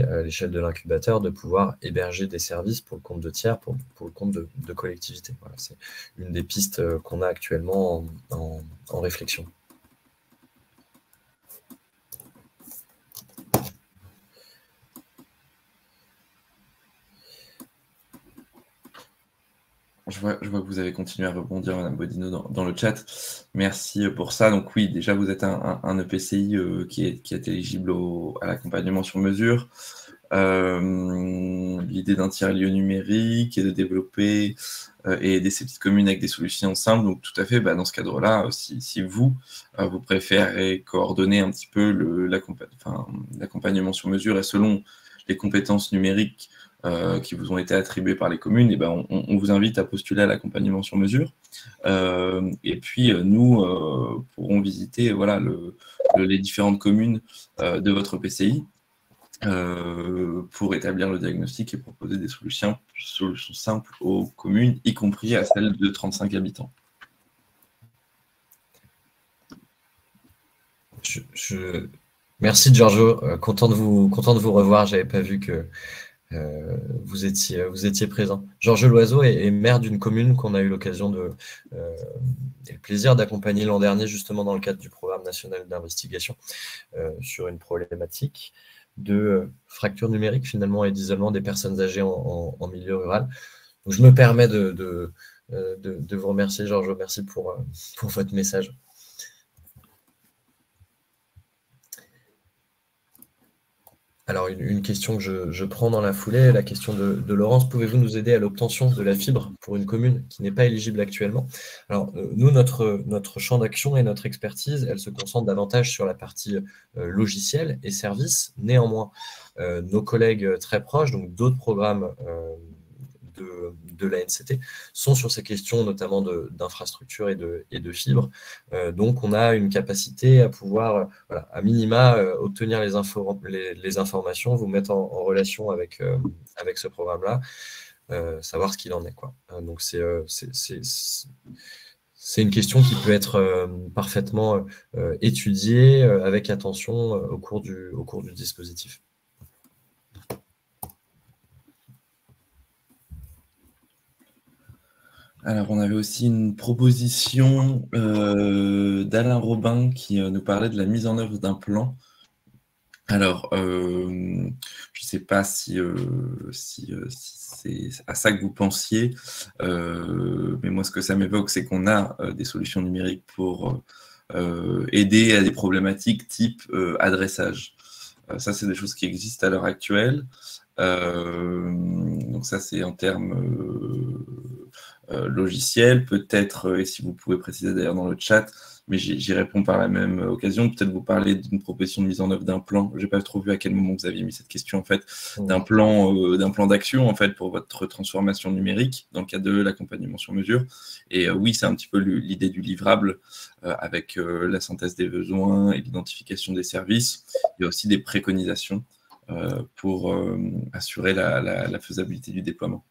A: à l'échelle de l'incubateur de pouvoir héberger des services pour le compte de tiers, pour le compte de collectivités. Voilà, c'est une des pistes qu'on a actuellement en réflexion.
B: Je vois que vous avez continué à rebondir, Madame Bodino, dans le chat. Merci pour ça. Donc oui, déjà, vous êtes un EPCI qui est éligible à l'accompagnement sur mesure. L'idée d'un tiers-lieu numérique et de développer et aider ces petites communes avec des solutions simples. Donc tout à fait, dans ce cadre-là, si vous préférez coordonner un petit peu l'accompagnement sur mesure et selon les compétences numériques qui vous ont été attribués par les communes, et ben, on vous invite à postuler à l'accompagnement sur mesure. Et puis, nous pourrons visiter voilà, les différentes communes de votre PCI pour établir le diagnostic et proposer des solutions simples aux communes, y compris à celles de 35 habitants.
A: Merci Giorgio, content de vous revoir. J'avais pas vu que vous étiez présent. Giorgio Loiseau est maire d'une commune qu'on a eu l'occasion et le plaisir d'accompagner l'an dernier, justement dans le cadre du programme national d'investigation sur une problématique de fracture numérique finalement et d'isolement des personnes âgées en milieu rural. Donc, je me permets de vous remercier, Giorgio. Merci pour votre message. Alors, une question que je prends dans la foulée, la question de Laurence. Pouvez-vous nous aider à l'obtention de la fibre pour une commune qui n'est pas éligible actuellement? Alors, nous, notre champ d'action et notre expertise, elle se concentre davantage sur la partie logicielle et services. Néanmoins, nos collègues très proches, donc d'autres programmes de la NCT, sont sur ces questions notamment d'infrastructure et de fibre. Donc, on a une capacité à pouvoir, voilà, à minima, obtenir les informations, vous mettre en relation avec ce programme-là, savoir ce qu'il en est, quoi. Donc, c'est une question qui peut être parfaitement étudiée avec attention au cours du dispositif.
B: Alors, on avait aussi une proposition d'Alain Robin qui nous parlait de la mise en œuvre d'un plan. Alors, je ne sais pas si c'est à ça que vous pensiez, mais moi, ce que ça m'évoque, c'est qu'on a des solutions numériques pour aider à des problématiques type adressage. Ça, c'est des choses qui existent à l'heure actuelle. Donc ça, c'est en termes logiciels, peut-être, et si vous pouvez préciser d'ailleurs dans le chat, mais j'y réponds par la même occasion, peut-être vous parler d'une proposition de mise en œuvre d'un plan. Je n'ai pas trop vu à quel moment vous aviez mis cette question, en fait, d'un plan d'action, en fait, pour votre transformation numérique, dans le cadre de l'accompagnement sur mesure. Et oui, c'est un petit peu l'idée du livrable, avec la synthèse des besoins et l'identification des services. Il y a aussi des préconisations pour assurer la faisabilité du déploiement.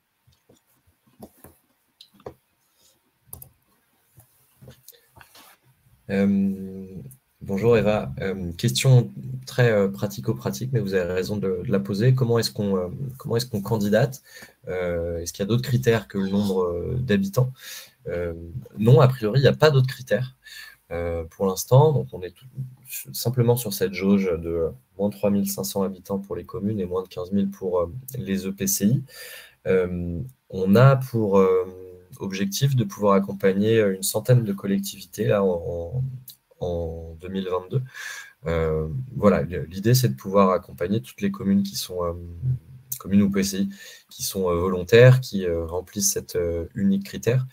A: Bonjour Eva, question très pratico-pratique, mais vous avez raison de la poser. Comment est-ce qu'on candidate? Est-ce qu'il y a d'autres critères que le nombre d'habitants? Non, a priori, il n'y a pas d'autres critères pour l'instant. Donc, on est simplement sur cette jauge de moins de 3500 habitants pour les communes et moins de 15 000 pour les EPCI. On a pour objectif de pouvoir accompagner une centaine de collectivités là, en 2022. Voilà, l'idée, c'est de pouvoir accompagner toutes les communes qui sont communes ou PCI qui sont volontaires, qui remplissent cet unique critère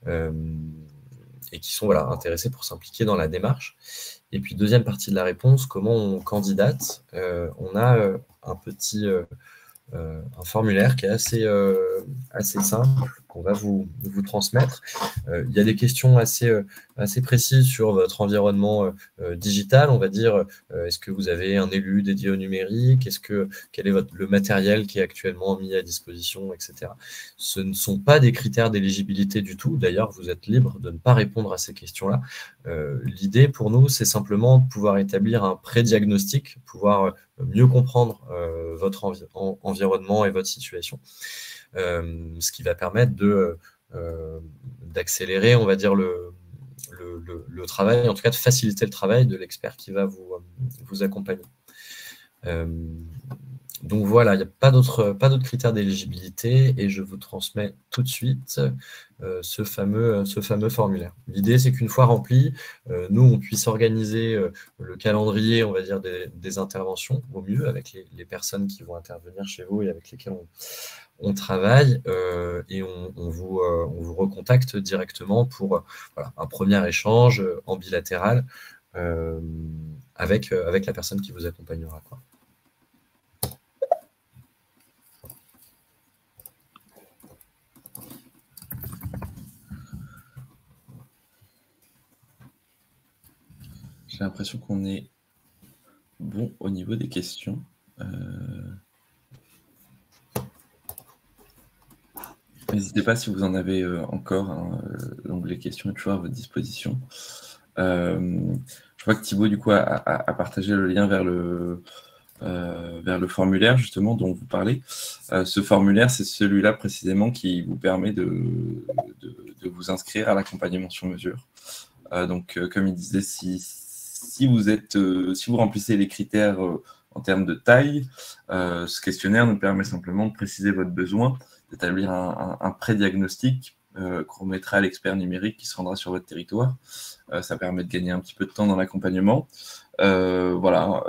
A: et qui sont voilà, intéressés pour s'impliquer dans la démarche. Et puis, deuxième partie de la réponse, comment on candidate? On a un formulaire qui est assez simple, qu'on va vous transmettre. Il y a des questions assez précises sur votre environnement digital, on va dire. Est-ce que vous avez un élu dédié au numérique? Quel est le matériel qui est actuellement mis à disposition, etc. Ce ne sont pas des critères d'éligibilité du tout. D'ailleurs, vous êtes libre de ne pas répondre à ces questions-là. L'idée pour nous, c'est simplement de pouvoir établir un pré-diagnostic, pouvoir mieux comprendre votre environnement et votre situation, ce qui va permettre d'accélérer, on va dire, le travail, en tout cas de faciliter le travail de l'expert qui va vous accompagner. Donc voilà, il n'y a pas d'autres critères d'éligibilité et je vous transmets tout de suite ce fameux formulaire. L'idée, c'est qu'une fois rempli, nous, on puisse organiser le calendrier, on va dire, des interventions au mieux avec les personnes qui vont intervenir chez vous et avec lesquelles on travaille et on vous recontacte directement pour voilà, un premier échange en bilatéral avec la personne qui vous accompagnera, quoi.
B: J'ai l'impression qu'on est bon au niveau des questions. N'hésitez pas si vous en avez encore, hein, l'onglet questions est toujours à votre disposition. Je vois que Thibaut, du coup, a partagé le lien vers le formulaire, justement, dont vous parlez. Ce formulaire, c'est celui-là précisément qui vous permet de vous inscrire à l'accompagnement sur mesure. Donc, comme il disait, si vous remplissez les critères en termes de taille, ce questionnaire nous permet simplement de préciser votre besoin, d'établir un pré-diagnostic qu'on remettra à l'expert numérique qui se rendra sur votre territoire. Ça permet de gagner un petit peu de temps dans l'accompagnement. Voilà.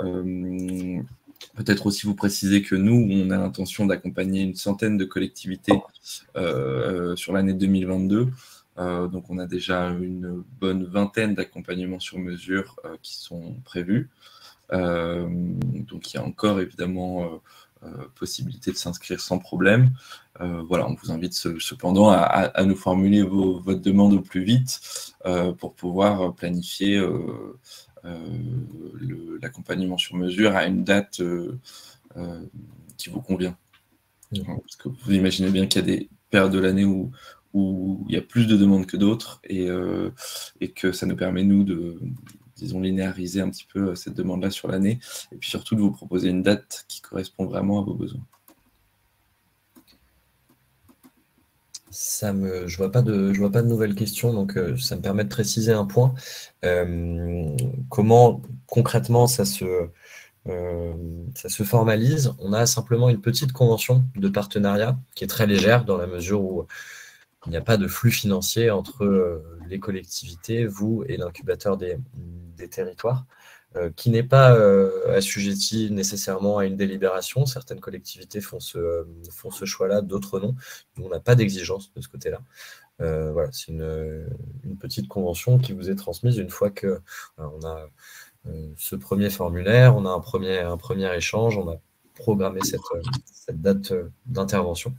B: Peut-être aussi vous préciser que nous, on a l'intention d'accompagner une centaine de collectivités sur l'année 2022. Donc, on a déjà une bonne vingtaine d'accompagnements sur mesure qui sont prévus. Donc, il y a encore évidemment possibilité de s'inscrire sans problème. Voilà, on vous invite cependant à nous formuler votre demande au plus vite pour pouvoir planifier l'accompagnement sur mesure à une date qui vous convient. Parce que vous imaginez bien qu'il y a des périodes de l'année où il y a plus de demandes que d'autres et que ça nous permet, nous, de, disons, linéariser un petit peu cette demande-là sur l'année et puis surtout de vous proposer une date qui correspond vraiment à vos besoins.
A: Je vois pas de nouvelles questions, donc ça me permet de préciser un point. Comment concrètement ça se formalise? On a simplement une petite convention de partenariat qui est très légère dans la mesure où il n'y a pas de flux financier entre les collectivités, vous et l'incubateur des territoires, qui n'est pas assujetti nécessairement à une délibération. Certaines collectivités font ce choix-là, d'autres non. Nous, on n'a pas d'exigence de ce côté-là. Voilà, c'est une petite convention qui vous est transmise une fois que on a ce premier formulaire, on a un premier échange, on a programmé cette date d'intervention.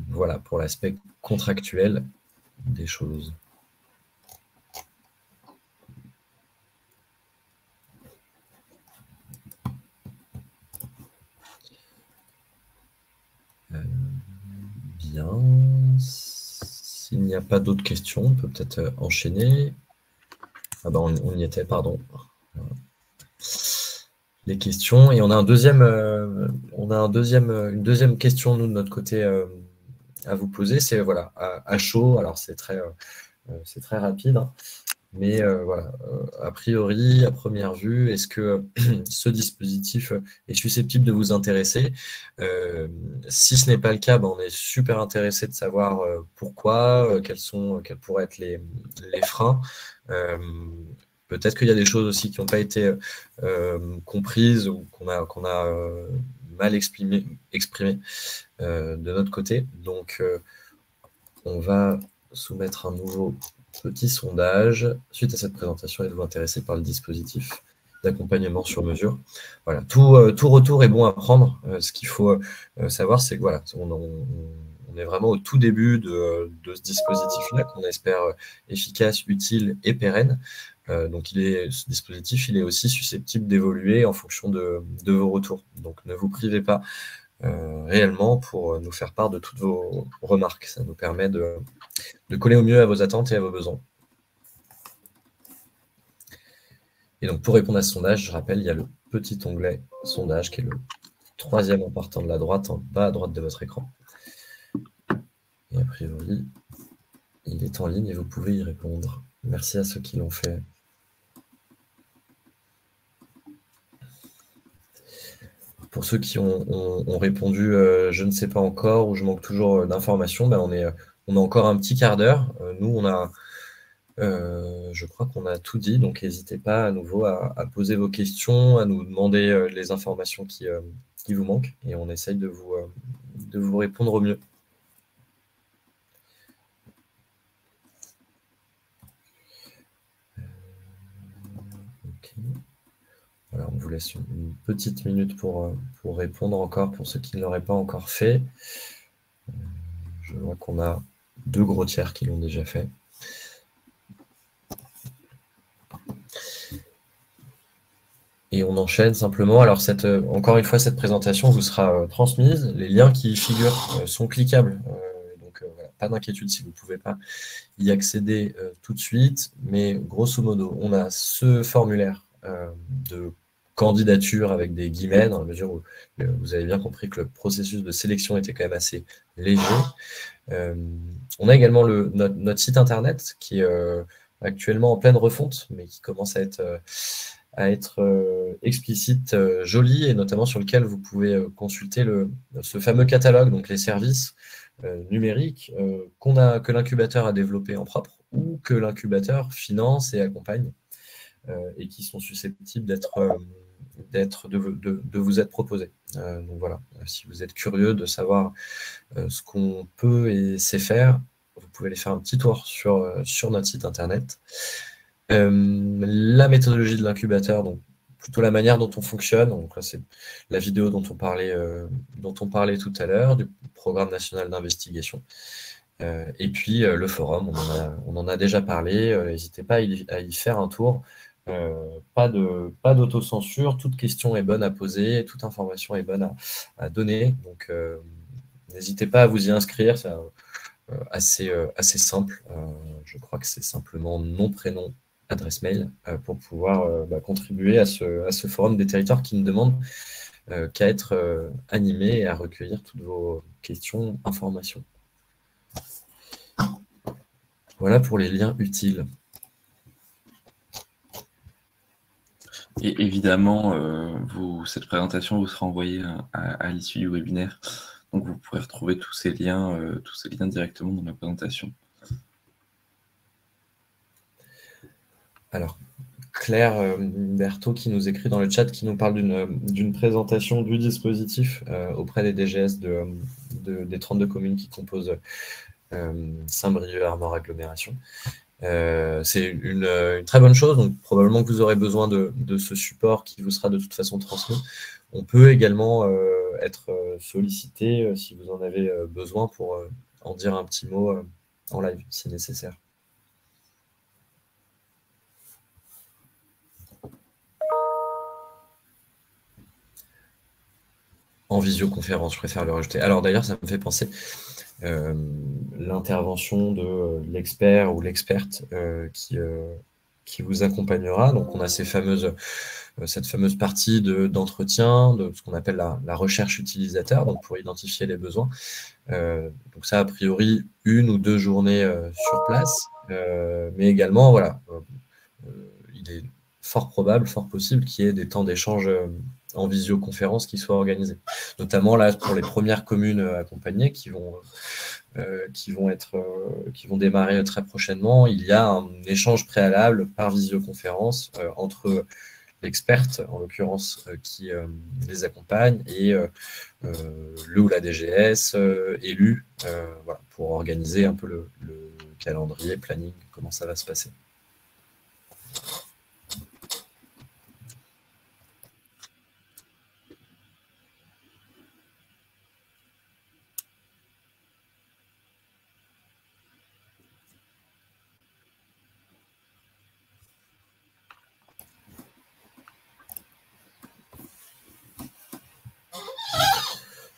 A: Voilà pour l'aspect contractuel des choses. Bien. S'il n'y a pas d'autres questions, on peut peut-être enchaîner. Ah ben on y était, pardon. Voilà. Les questions. Et on a une deuxième question, nous, de notre côté, à vous poser. C'est voilà, à chaud, alors c'est très rapide, hein, mais voilà, a priori, à première vue, est-ce que ce dispositif est susceptible de vous intéresser? Si ce n'est pas le cas, ben, on est super intéressé de savoir pourquoi, quels pourraient être les freins. Peut-être qu'il y a des choses aussi qui n'ont pas été comprises ou qu'on a mal exprimées de notre côté. Donc, on va soumettre un nouveau petit sondage suite à cette présentation. Êtes-vous intéressé par le dispositif d'accompagnement sur mesure? Voilà, tout retour est bon à prendre. Ce qu'il faut savoir, c'est que voilà, on est vraiment au tout début de ce dispositif-là qu'on espère efficace, utile et pérenne. Donc, ce dispositif, il est aussi susceptible d'évoluer en fonction de vos retours. Donc, ne vous privez pas réellement pour nous faire part de toutes vos remarques. Ça nous permet de coller au mieux à vos attentes et à vos besoins. Et donc, pour répondre à ce sondage, je rappelle, il y a le petit onglet sondage qui est le troisième en partant de la droite, en bas à droite de votre écran. Et a priori, il est en ligne et vous pouvez y répondre. Merci à ceux qui l'ont fait. Pour ceux qui ont répondu je ne sais pas encore ou je manque toujours d'informations, ben on a encore un petit quart d'heure. Nous, je crois qu'on a tout dit, donc n'hésitez pas à nouveau à poser vos questions, à nous demander les informations qui vous manquent et on essaye de vous répondre au mieux. Okay. Voilà, on vous laisse une petite minute pour répondre encore, pour ceux qui ne l'auraient pas encore fait. Je vois qu'on a 2 gros tiers qui l'ont déjà fait. Et on enchaîne simplement. Alors, encore une fois, cette présentation vous sera transmise. Les liens qui y figurent sont cliquables. Donc, voilà, pas d'inquiétude si vous ne pouvez pas y accéder tout de suite. Mais grosso modo, on a ce formulaire de candidature avec des guillemets, dans la mesure où vous avez bien compris que le processus de sélection était quand même assez léger. On a également notre site internet qui est actuellement en pleine refonte, mais qui commence à être explicite, joli, et notamment sur lequel vous pouvez consulter ce fameux catalogue, donc les services numériques que l'incubateur a développé en propre ou que l'incubateur finance et accompagne et qui sont susceptibles de vous être proposés. Donc voilà, si vous êtes curieux de savoir ce qu'on peut et sait faire, vous pouvez aller faire un petit tour sur notre site internet. La méthodologie de l'incubateur, donc plutôt la manière dont on fonctionne. Donc là, c'est la vidéo dont on parlait tout à l'heure, du programme national d'investigation. Et puis le forum, on en a déjà parlé. N'hésitez pas à y faire un tour. Pas d'autocensure, toute question est bonne à poser, toute information est bonne à donner. Donc n'hésitez pas à vous y inscrire, c'est assez simple. Je crois que c'est simplement nom, prénom, adresse mail pour pouvoir contribuer à ce forum des territoires qui ne demande qu'à être animé et à recueillir toutes vos questions, informations. Voilà pour les liens utiles.
B: Et évidemment, cette présentation vous sera envoyée à l'issue du webinaire. Donc, vous pourrez retrouver tous ces liens directement dans la présentation.
A: Alors, Claire Berthaud qui nous écrit dans le chat, qui nous parle d'une présentation du dispositif auprès des DGS des 32 communes qui composent Saint-Brieuc, Armor Agglomération. C'est une très bonne chose, donc probablement que vous aurez besoin de ce support qui vous sera de toute façon transmis. On peut également être sollicité si vous en avez besoin pour en dire un petit mot en live si nécessaire. En visioconférence, je préfère le rajouter. Alors d'ailleurs, ça me fait penser l'intervention de l'expert ou l'experte qui vous accompagnera. Donc on a cette fameuse partie d'entretien, de ce qu'on appelle la recherche utilisateur, donc pour identifier les besoins. Donc ça, a priori, 1 ou 2 journées sur place, mais également, voilà, il est fort probable, fort possible qu'il y ait des temps d'échange en visioconférence qui soient organisés. Notamment là pour les premières communes accompagnées qui vont démarrer très prochainement. Il y a un échange préalable par visioconférence entre l'experte, en l'occurrence, qui les accompagne, et le ou la DGS élu, voilà, pour organiser un peu le calendrier, planning, comment ça va se passer.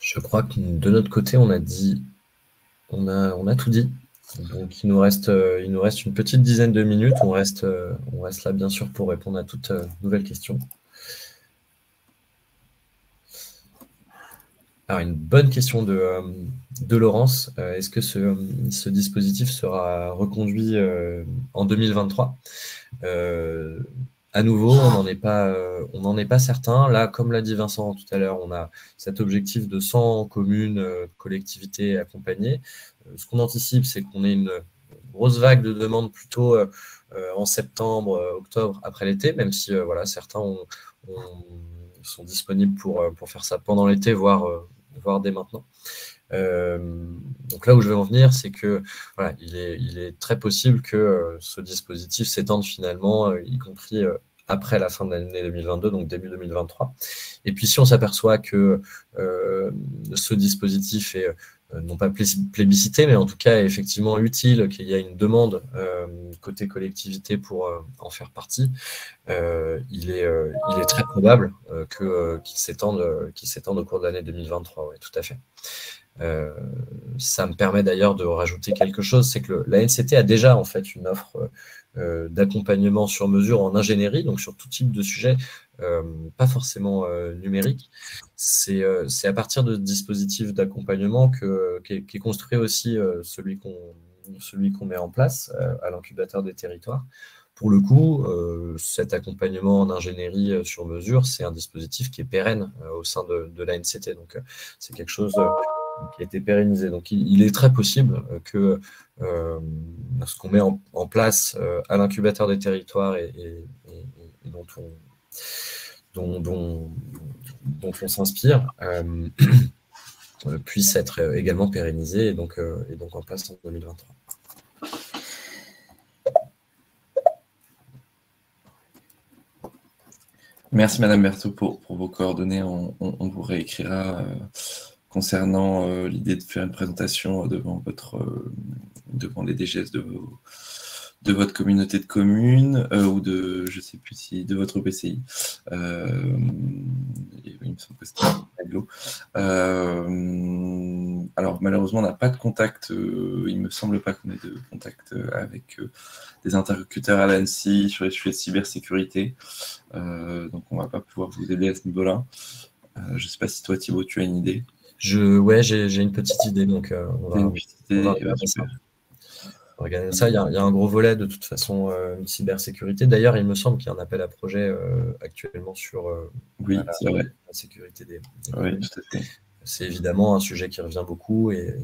A: Je crois que de notre côté, on a tout dit. Donc, il nous reste une petite dizaine de minutes. On reste là, bien sûr, pour répondre à toute nouvelle question. Alors, une bonne question de Laurence. Est-ce que ce dispositif sera reconduit en 2023 ? À nouveau, on n'en est pas certain. Là, comme l'a dit Vincent tout à l'heure, on a cet objectif de 100 communes, collectivités accompagnées. Ce qu'on anticipe, c'est qu'on ait une grosse vague de demandes plutôt en septembre, octobre, après l'été, même si voilà, certains sont disponibles pour faire ça pendant l'été, voire dès maintenant. Donc là où je veux en venir, c'est que voilà, il est très possible que ce dispositif s'étende finalement, y compris après la fin de l'année 2022, donc début 2023. Et puis si on s'aperçoit que ce dispositif est non pas plébiscité, mais en tout cas effectivement utile qu'il y ait une demande côté collectivité pour en faire partie, il est très probable qu'il s'étende au cours de l'année 2023, oui, tout à fait. Ça me permet d'ailleurs de rajouter quelque chose, c'est que l'ANCT a déjà en fait une offre d'accompagnement sur mesure en ingénierie, donc sur tout type de sujet, pas forcément numérique. C'est à partir de dispositifs d'accompagnement qu'est construit aussi celui qu'on met en place à l'incubateur des territoires. Pour le coup, cet accompagnement en ingénierie sur mesure, c'est un dispositif qui est pérenne au sein de l'ANCT. Donc, c'est quelque chose qui a été pérennisé. Donc, il est très possible que ce qu'on met en place à l'incubateur des territoires et dont on s'inspire puisse être également pérennisé et donc en place en 2023.
B: Merci Madame Berthaud pour vos coordonnées. On vous réécrira concernant l'idée de faire une présentation devant les DGS de votre communauté de communes ou de, je ne sais plus si, de votre EPCI. Il me semble que c'était Aglo. Alors malheureusement, on n'a pas de contact, il ne me semble pas qu'on ait de contact avec des interlocuteurs à l'ANSSI sur les sujets de cybersécurité. Donc on ne va pas pouvoir vous aider à ce niveau-là. Je ne sais pas si toi Thibaut, tu as une idée.
A: Ouais, j'ai une petite idée, donc on va regarder ça. Regardez ça, il y a un gros volet de toute façon cybersécurité. D'ailleurs, il me semble qu'il y a un appel à projet actuellement sur
B: oui, c'est vrai.
A: La sécurité des
B: oui, tout à fait.
A: C'est évidemment un sujet qui revient beaucoup et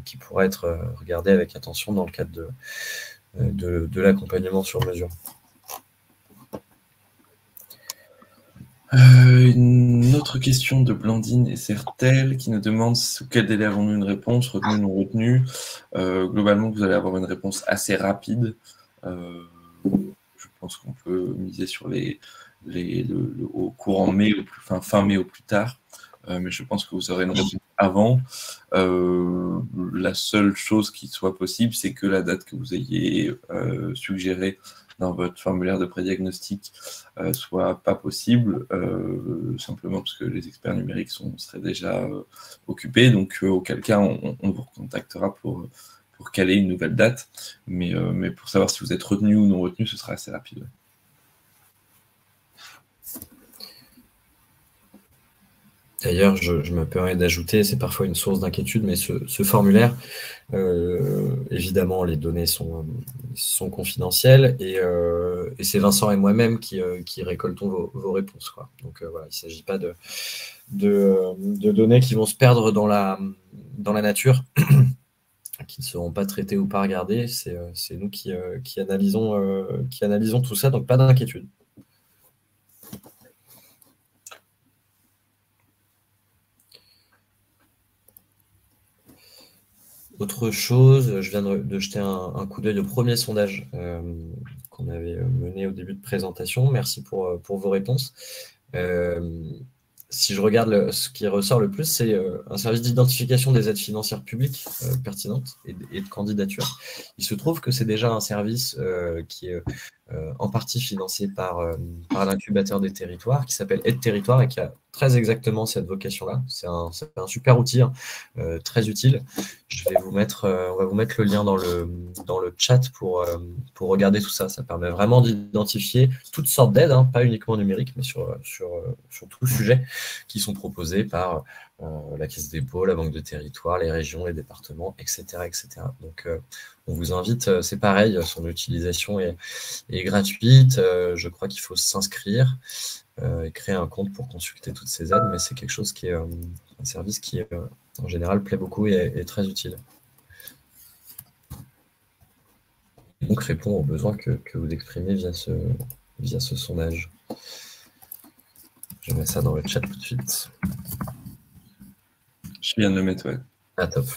A: qui pourra être regardé avec attention dans le cadre de l'accompagnement sur mesure.
B: Une autre question de Blandine et Sertel qui nous demande sous quel délai avons-nous une réponse, retenue, non retenue. Globalement, vous allez avoir une réponse assez rapide. Je pense qu'on peut miser sur au courant mai, fin mai au plus tard. Mais je pense que vous aurez une réponse avant. La seule chose qui soit possible, c'est que la date que vous ayez suggérée dans votre formulaire de prédiagnostic soit pas possible, simplement parce que les experts numériques seraient déjà occupés. Donc, auquel cas, on vous recontactera pour caler une nouvelle date. Mais pour savoir si vous êtes retenu ou non retenu, ce sera assez rapide.
A: D'ailleurs, je me permets d'ajouter, c'est parfois une source d'inquiétude, mais ce formulaire, évidemment, les données sont confidentielles et c'est Vincent et moi-même qui récoltons vos réponses, quoi. Donc voilà, il ne s'agit pas de données qui vont se perdre dans la nature, qui ne seront pas traitées ou pas regardées. C'est nous qui analysons tout ça, donc pas d'inquiétude. Autre chose, je viens de jeter un coup d'œil au premier sondage qu'on avait mené au début de présentation. Merci pour vos réponses. Si je regarde ce qui ressort le plus, c'est un service d'identification des aides financières publiques pertinentes et de candidature. Il se trouve que c'est déjà un service qui est en partie financé par l'incubateur des territoires, qui s'appelle Aide Territoire et qui a très exactement cette vocation-là. C'est un super outil, très utile. On va vous mettre le lien dans le chat pour regarder tout ça. Ça permet vraiment d'identifier toutes sortes d'aides, pas uniquement numériques, mais sur tout sujet qui sont proposés par la Caisse des dépôts, la Banque de territoire, les régions, les départements, etc. etc. Donc, on vous invite, c'est pareil, son utilisation est gratuite. Je crois qu'il faut s'inscrire et créer un compte pour consulter toutes ces aides, mais c'est quelque chose qui est un service qui, en général, plaît beaucoup et est très utile. Et donc, répond aux besoins que vous exprimez via ce sondage. Je mets ça dans le chat tout de suite.
B: Je viens de le mettre, ouais.
A: Ah, top.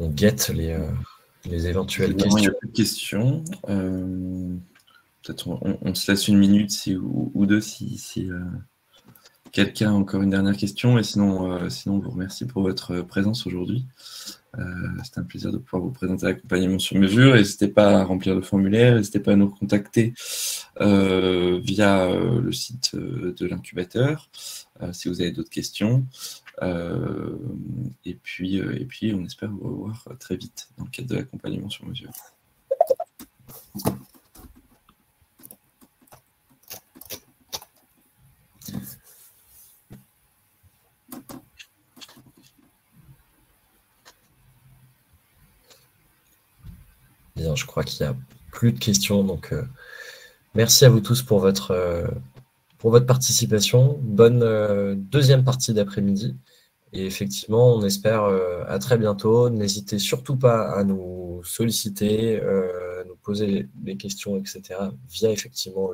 A: on guette les éventuelles
B: Évidemment, il n'y a
A: questions.
B: plus de questions. Peut-être on se laisse une minute ou deux si quelqu'un a encore une dernière question. Et sinon, on vous remercie pour votre présence aujourd'hui. C'était un plaisir de pouvoir vous présenter l'accompagnement sur mesure. N'hésitez pas à remplir le formulaire, n'hésitez pas à nous contacter via le site de l'incubateur si vous avez d'autres questions. Et puis, on espère vous revoir très vite dans le cadre de l'accompagnement sur mesure.
A: Bien, je crois qu'il n'y a plus de questions. Donc, merci à vous tous pour votre participation. Bonne deuxième partie d'après-midi. Et effectivement, on espère à très bientôt. N'hésitez surtout pas à nous solliciter, à nous poser des questions, etc. via effectivement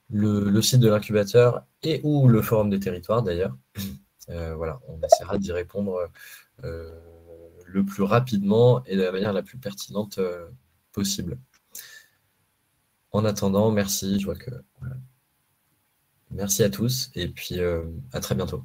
A: le site de l'incubateur et ou le forum des territoires d'ailleurs. Voilà, on essaiera d'y répondre le plus rapidement et de la manière la plus pertinente possible. En attendant, merci. Je vois que voilà. Merci à tous et puis à très bientôt.